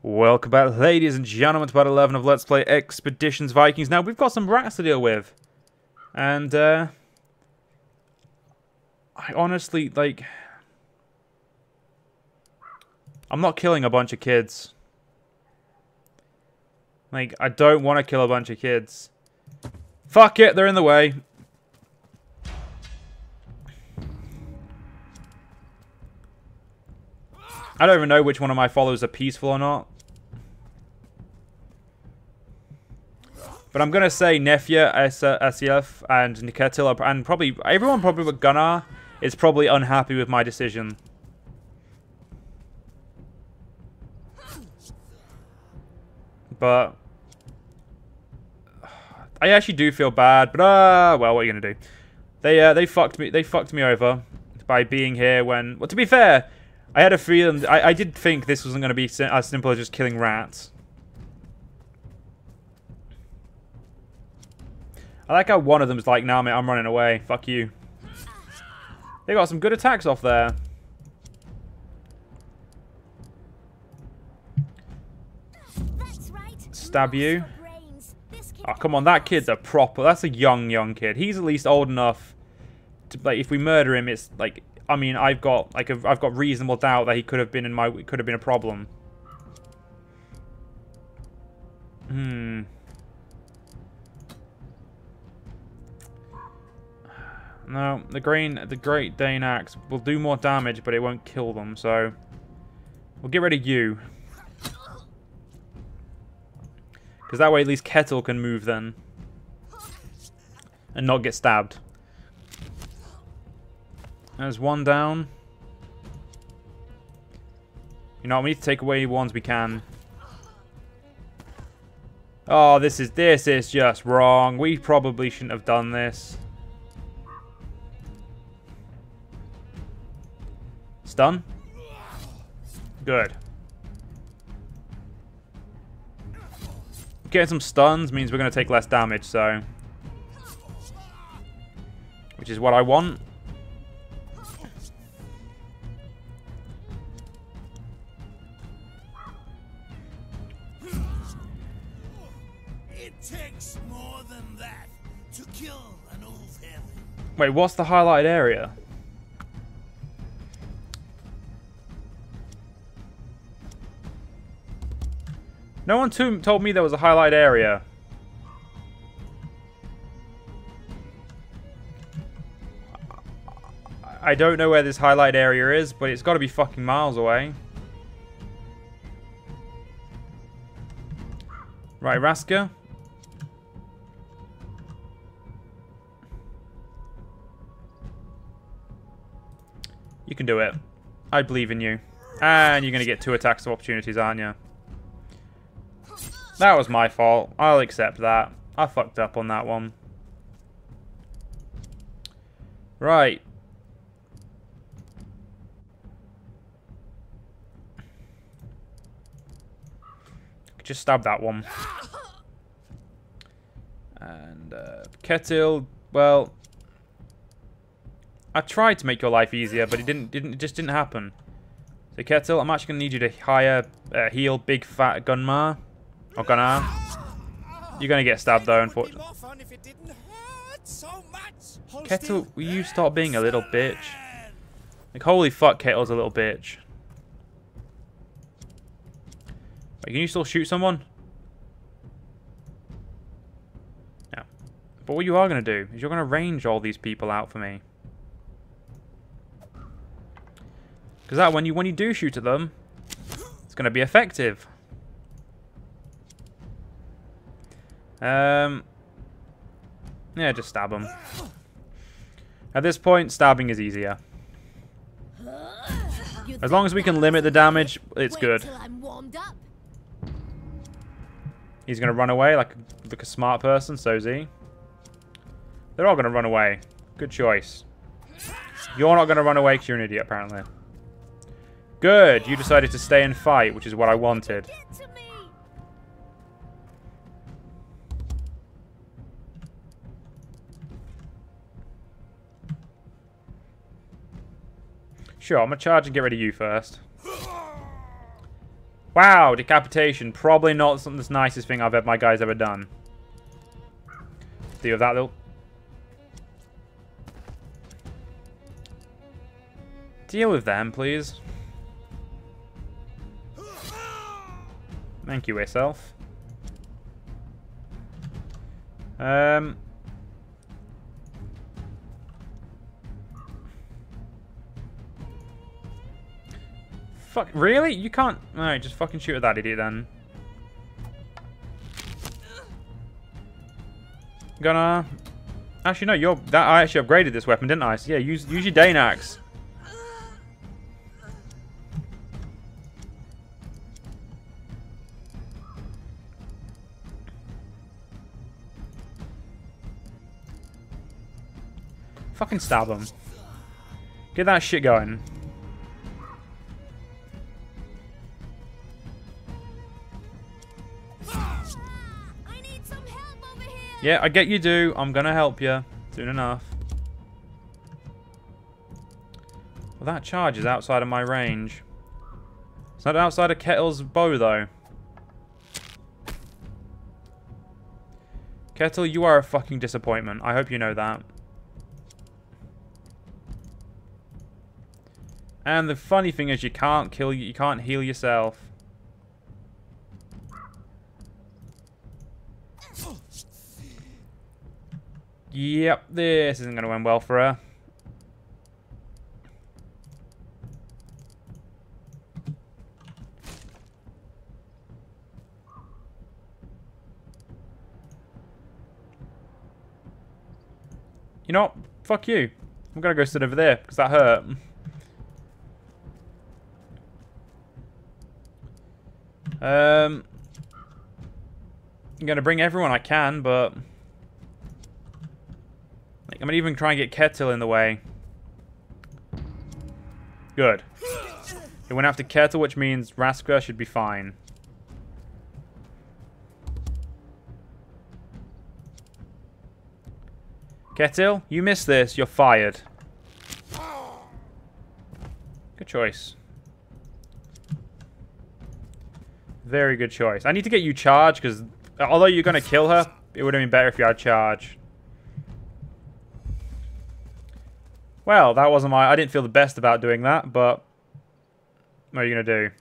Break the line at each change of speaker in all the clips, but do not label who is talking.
Welcome back, ladies and gentlemen, to part 11 of Let's Play Expeditions Vikings. Now, we've got some rats to deal with. And, I honestly, like... I'm not killing a bunch of kids. Like, I don't want to kill a bunch of kids. Fuck it, they're in the way. I don't even know which one of my followers are peaceful or not. But I'm going to say Nefya, Asief, and Niketil, and probably everyone but Gunnar is probably unhappy with my decision. But I actually do feel bad, but well, what are you going to do? They fucked me over by being here when, well, to be fair, I had a feeling, I did think this wasn't going to be as simple as just killing rats. I like how one of them's like, nah, mate, I'm running away. Fuck you. They got some good attacks off there. Stab you. Oh, come on, that kid's a proper, that's a young kid. He's at least old enough to, like, if we murder him, it's like, I mean, I've got reasonable doubt that he could have been a problem. No, the Great Dane Axe will do more damage, but it won't kill them, so we'll get rid of you. Because that way at least Kettle can move then. And not get stabbed. There's one down. You know, we need to take away ones we can. Oh, this is just wrong. We probably shouldn't have done this. Stun? Good. Getting some stuns means we're going to take less damage, so... which is what I want.
It takes more than that to kill an old heaven.
Wait, what's the highlighted area? No one told me there was a highlight area. I don't know where this highlight area is, but it's got to be fucking miles away. Right, Raska. You can do it. I believe in you. And you're going to get 2 attacks of opportunities, aren't you? That was my fault. I'll accept that. I fucked up on that one. Right. Just stab that one. And Ketil, well, I tried to make your life easier, but it just didn't happen. So Ketil, I'm actually gonna need you to hire heal Big Fat Gunmar. Or Gunnar. You're gonna get stabbed though, unfortunately. Kettle, will you stop being a little bitch? Like, holy fuck, Kettle's a little bitch. Wait, can you still shoot someone? No. But what you are gonna do is you're gonna range all these people out for me. Because that when you do shoot at them, it's gonna be effective. Yeah, just stab them. At this point, stabbing is easier. As long as we can limit the damage, it's good. He's gonna run away like a smart person, so's he. They're all gonna run away. Good choice. You're not gonna run away because you're an idiot, apparently. Good, you decided to stay and fight, which is what I wanted. Sure, I'm going to charge and get rid of you first. Wow, decapitation. Probably not the nicest thing my guy's ever done. Deal with that, though. Deal with them, please. Thank you, yourself. Fuck, really? You can't... Alright, just fucking shoot at that idiot then. Gonna... Actually, no, I actually upgraded this weapon, didn't I? So yeah, use your Dane axe. Fucking stab him. Get that shit going.
I need some help over here.
Yeah, I get you do. I'm gonna help you. Soon enough. Well, that charge is outside of my range. It's not outside of Kettle's bow, though. Kettle, you are a fucking disappointment. I hope you know that. And the funny thing is, you can't heal yourself. Yep, this isn't going to end well for her. You know what? Fuck you. I'm going to go sit over there, because that hurt. I'm going to bring everyone I can, but... I'm going to even try and get Kettle in the way. Good. It went after Kettle, which means Raska should be fine. Kettle, you missed this. You're fired. Good choice. Very good choice. I need to get you charged, because although you're going to kill her, it would have been better if you had charge. Well, that wasn't I didn't feel the best about doing that, but... What are you going to do?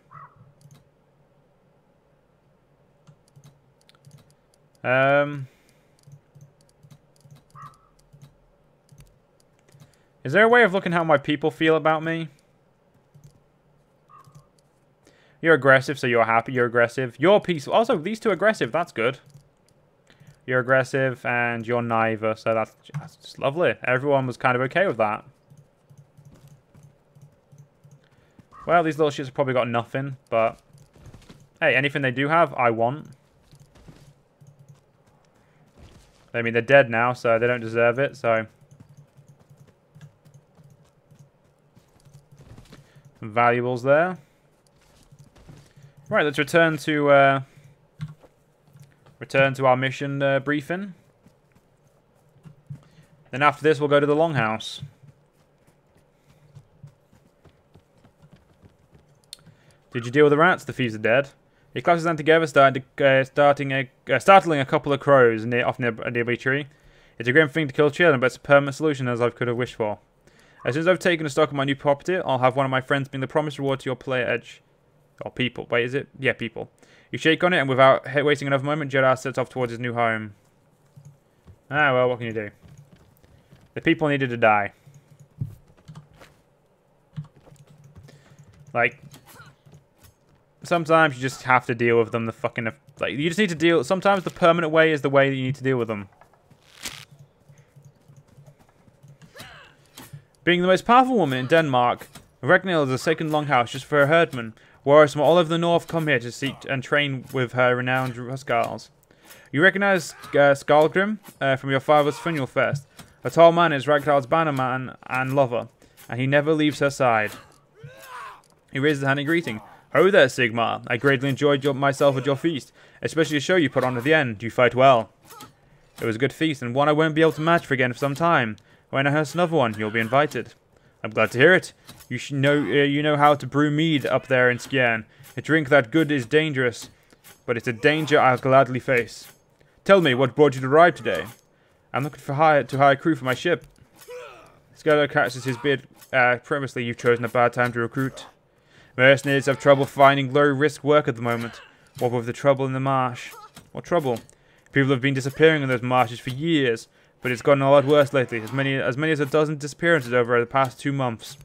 Is there a way of looking how my people feel about me? You're aggressive, so you're happy. You're aggressive. You're peaceful. Also, these two are aggressive. That's good. You're aggressive, and you're neither. So that's just lovely. Everyone was kind of okay with that. Well, these little shits have probably got nothing, but... Hey, anything they do have, I want. I mean, they're dead now, so they don't deserve it, so... Some valuables there. Right, let's return to our mission briefing. Then after this, we'll go to the Longhouse. Did you deal with the rats? The thieves are dead. He classes them together, startling a couple of crows off near a nearby tree. It's a grim thing to kill children, but it's a permanent solution as I could have wished for. As soon as I've taken a stock of my new property, I'll have one of my friends bring the promised reward to your player edge. Or people. Wait, is it? Yeah, people. You shake on it, and without wasting another moment, Jeddah sets off towards his new home. Ah, well, what can you do? The people needed to die. Like, sometimes you just have to deal with them. Like, you just need to deal... Sometimes the permanent way is the way that you need to deal with them. Being the most powerful woman in Denmark, Ragnhild is a second Longhouse just for her herdmen. Warriors from all over the north come here to seek and train with her renowned Huskars. You recognize Skarlgrim from your father's funeral fest. A tall man is Ragnhild's bannerman and lover, and he never leaves her side. He raises a hand in greeting. Ho there, Sigmar. I greatly enjoyed myself at your feast, especially the show you put on at the end. You fight well. It was a good feast, and one I won't be able to match for some time. When I host another one, you'll be invited. I'm glad to hear it. You know how to brew mead up there in Skjern. A drink that good is dangerous, but it's a danger I'll gladly face. Tell me, what brought you to ride today? I'm looking to hire a crew for my ship. Skeller catches his beard. Previously, you've chosen a bad time to recruit. Mercenaries have trouble finding low-risk work at the moment. What with the trouble in the marsh? What trouble? People have been disappearing in those marshes for years, but it's gotten a lot worse lately. As many as a dozen disappearances over the past 2 months.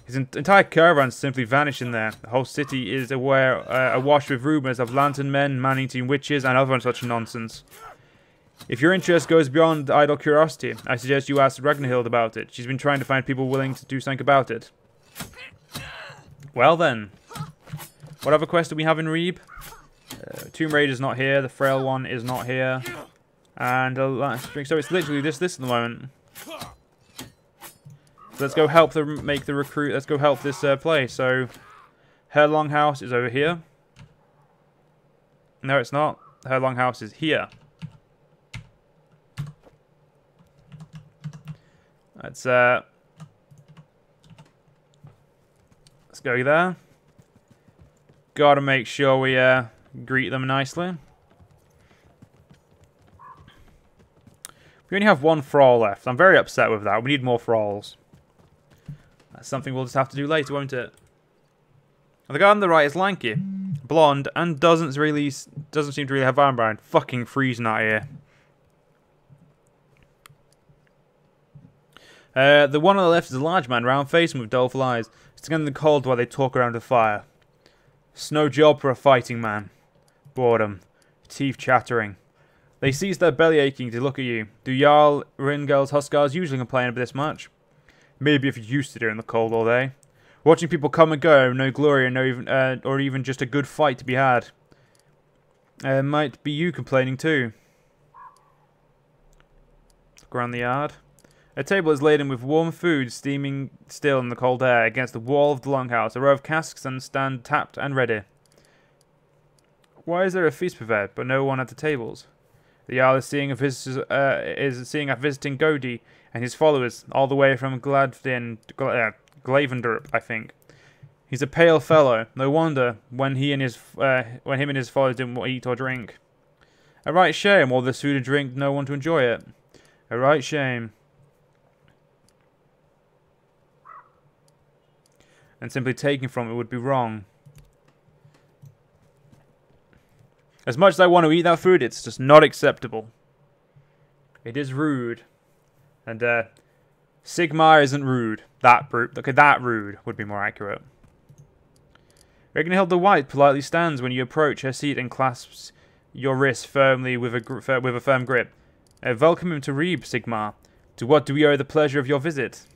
His entire caravan simply vanished in there. The whole city is awash with rumours of lantern men, man-eating witches, and other such nonsense. If your interest goes beyond idle curiosity, I suggest you ask Ragnhild about it. She's been trying to find people willing to do something about it. Well then. What other quest do we have in Reeb? Tomb Raider's not here. The Frail One is not here. And the last drink. So it's literally this at the moment. So let's go help make the recruit. Let's go help this place. So her Longhouse is over here. No, it's not. Her Longhouse is here. Let's go there. Gotta make sure we greet them nicely. We only have 1 thrall left. I'm very upset with that. We need more thralls. That's something we'll just have to do later, won't it? The guy on the right is lanky, blonde, and doesn't seem to really have armor on. Fucking freezing out here. The one on the left is a large man, round-faced and with doleful eyes, sitting in the cold while they talk around a fire. It's no job for a fighting man. Boredom. Teeth chattering. They cease their belly aching to look at you. Do Jarl Ringel's Huskars usually complain about this much? Maybe if you're used to it in the cold all day. Watching people come and go, no glory, and or even just a good fight to be had. Might be you complaining too. Look around the yard. A table is laden with warm food steaming still in the cold air. Against the wall of the Longhouse, a row of casks stand tapped and ready. Why is there a feast prepared, but no one at the tables? The Jarl is seeing a visiting Godi and his followers, all the way from Glavendrup, I think. He's a pale fellow. No wonder when him and his followers didn't eat or drink. A right shame, all this food and drink, no one to enjoy it. A right shame. And simply taking from it would be wrong. As much as I want to eat that food, it's just not acceptable. It is rude. And Sigmar isn't rude. That rude would be more accurate. Ragnhild the White politely stands when you approach her seat and clasps your wrist firmly with a firm grip. Welcome him to Reeb, Sigmar. To what do we owe the pleasure of your visit?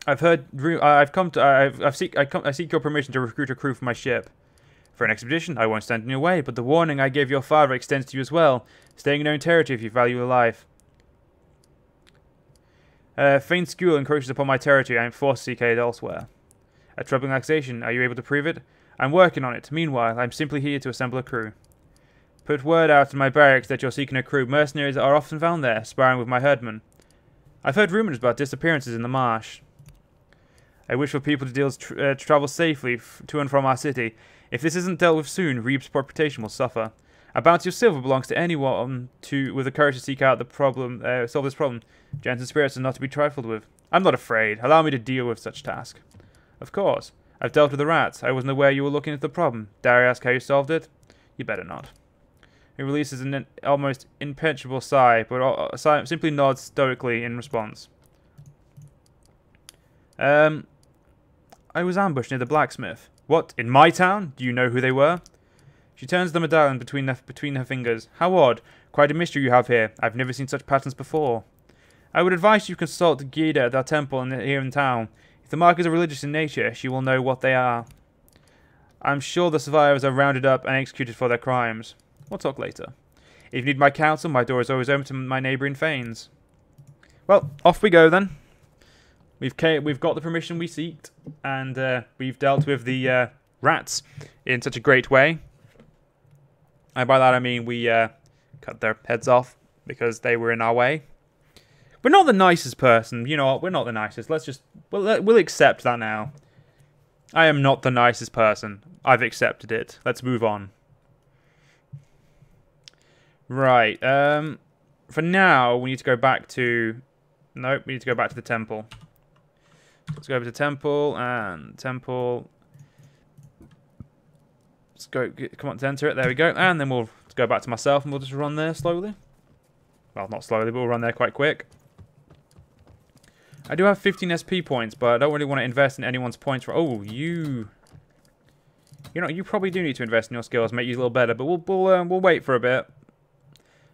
I seek your permission to recruit a crew for my ship. For an expedition, I won't stand in your way, but the warning I gave your father extends to you as well. Staying in your own territory if you value your life. Faint Skule encroaches upon my territory. I am forced to seek aid elsewhere. A troubling accusation. Are you able to prove it? I'm working on it. Meanwhile, I'm simply here to assemble a crew. Put word out in my barracks that you're seeking a crew. Mercenaries are often found there, sparring with my herdmen. I've heard rumors about disappearances in the marsh. I wish for people to travel safely to and from our city. If this isn't dealt with soon, Reeb's reputation will suffer. A bounty of silver belongs to anyone with the courage to seek out the problem, solve this problem. Gentle spirits are not to be trifled with. I'm not afraid. Allow me to deal with such task. Of course. I've dealt with the rats. I wasn't aware you were looking at the problem. Dare I ask how you solved it? You better not. He releases an almost impenetrable sigh, but simply nods stoically in response. I was ambushed near the blacksmith. What? In my town? Do you know who they were? She turns the medallion between her fingers. How odd. Quite a mystery you have here. I've never seen such patterns before. I would advise you consult Gida at our temple here in town. If the markers are religious in nature, she will know what they are. I'm sure the survivors are rounded up and executed for their crimes. We'll talk later. If you need my counsel, my door is always open to my neighbouring fanes. Well, off we go then. We've got the permission we seeked, and we've dealt with the rats in such a great way. And by that I mean we cut their heads off because they were in our way. We're not the nicest person, you know what? We're not the nicest. We'll accept that now. I am not the nicest person. I've accepted it. Let's move on. Right. For now, we need to go back to... Nope, we need to go back to the temple. Let's go over to temple and temple. Let's go. Come on, to enter it. There we go. And then we'll go back to myself and we'll just run there slowly. Well, not slowly, but we'll run there quite quick. I do have 15 SP points, but I don't really want to invest in anyone's points. Oh, you know, you probably do need to invest in your skills, make you a little better. But we'll wait for a bit.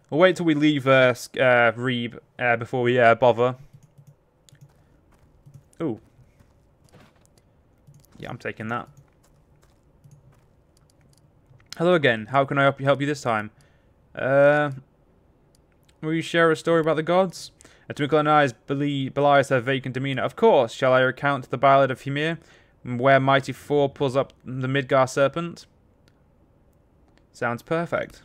We'll wait till we leave Reeb before we bother. Ooh. Yeah, I'm taking that. Hello again. How can I help you this time? Will you share a story about the gods? A twinkle in eyes belies her vacant demeanour. Of course. Shall I recount the Ballad of Ymir, where mighty Thor pulls up the Midgard serpent? Sounds perfect.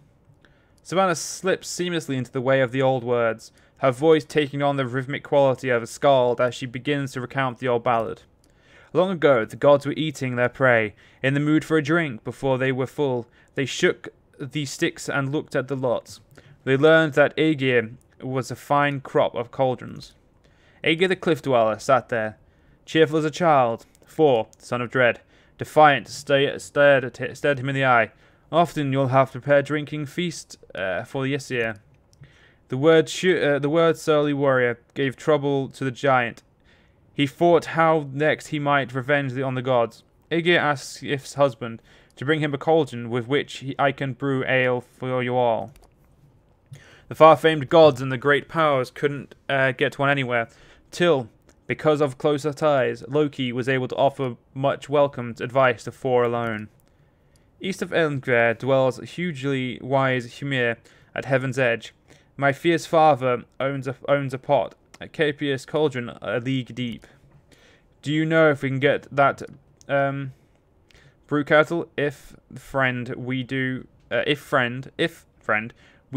Savannah slips seamlessly into the way of the old words, her voice taking on the rhythmic quality of a skald as she begins to recount the old ballad. Long ago, the gods were eating their prey. In the mood for a drink, before they were full, they shook the sticks and looked at the lots. They learned that Aegir was a fine crop of cauldrons. Aegir the cliff dweller sat there, cheerful as a child. Thor, son of dread, defiant, stared him in the eye. Often you'll have prepared drinking feast for the Aesir. The word surly warrior gave trouble to the giant. He thought how next he might revenge on the gods. Aegir asks his husband to bring him a cauldron with which I can brew ale for you all. The far-famed gods and the great powers couldn't get one anywhere, till, because of closer ties, Loki was able to offer much welcomed advice to Thor alone. East of Elmgre dwells hugely wise Ymir at Heaven's Edge. My fierce father owns a pot, a copious cauldron a league deep. Do you know if we can get that brew kettle? If friend, we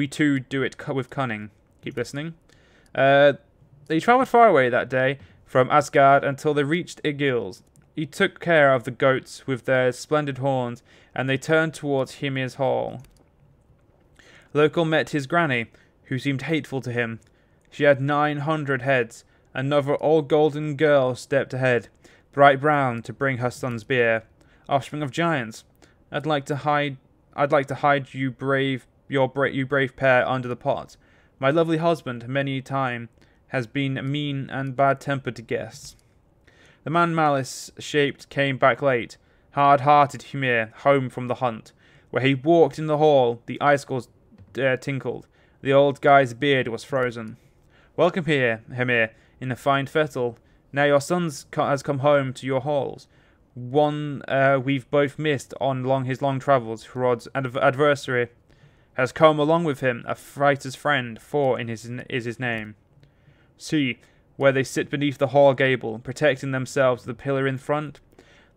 too do it with cunning. Keep listening. They travelled far away that day from Asgard until they reached Igils. He took care of the goats with their splendid horns, and they turned towards Hymir's hall. Loki met his granny, who seemed hateful to him. She had 900 heads. Another old golden girl stepped ahead, bright brown, to bring her son's beer. Offspring of giants, I'd like to hide you brave pair under the pot. My lovely husband, many a time, has been mean and bad-tempered to guests. The man malice-shaped came back late, hard-hearted Ymir, home from the hunt. Where he walked in the hall, the icicles tinkled. The old guy's beard was frozen. Welcome here, Ymir, in a fine fettle. Now your son has come home to your halls. One we've both missed on his long travels. Rod's adversary has come along with him, a fighter's friend. Thor is his name. See, where they sit beneath the hall gable, protecting themselves with the pillar in front.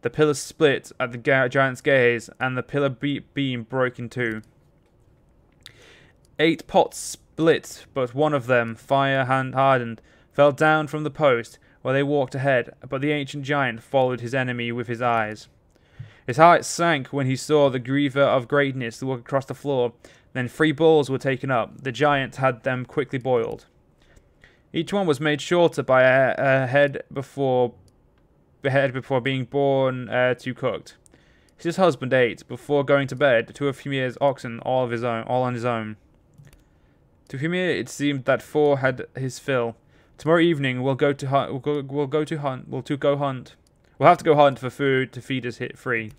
The pillar split at the giant's gaze, and the pillar beam broke in two. 8 pots split, but one of them, fire-hardened, fell down from the post, where they walked ahead, but the ancient giant followed his enemy with his eyes. His heart sank when he saw the griever of greatness walk across the floor. Then 3 bowls were taken up. The giant had them quickly boiled. Each one was made shorter by a head before being born to cooked. His husband ate before going to bed 2 of Ymir's oxen, all on his own. To Ymir it seemed that Thor had his fill. Tomorrow evening we'll have to go hunt for food to feed us free.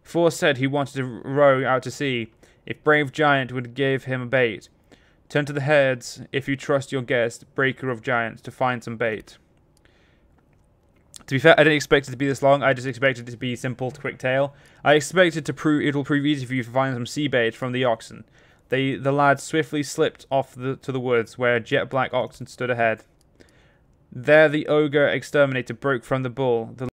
Thor said he wanted to row out to sea, if brave giant would give him a bait. Turn to the heads, if you trust your guest, breaker of giants, to find some bait. To be fair, I didn't expect it to be this long. I just expected it to be simple, quick tale. I expected it'll prove easy for you to find some sea bait from the oxen. The lads swiftly slipped off to the woods, where jet black oxen stood ahead. There the ogre exterminator broke from the bull. The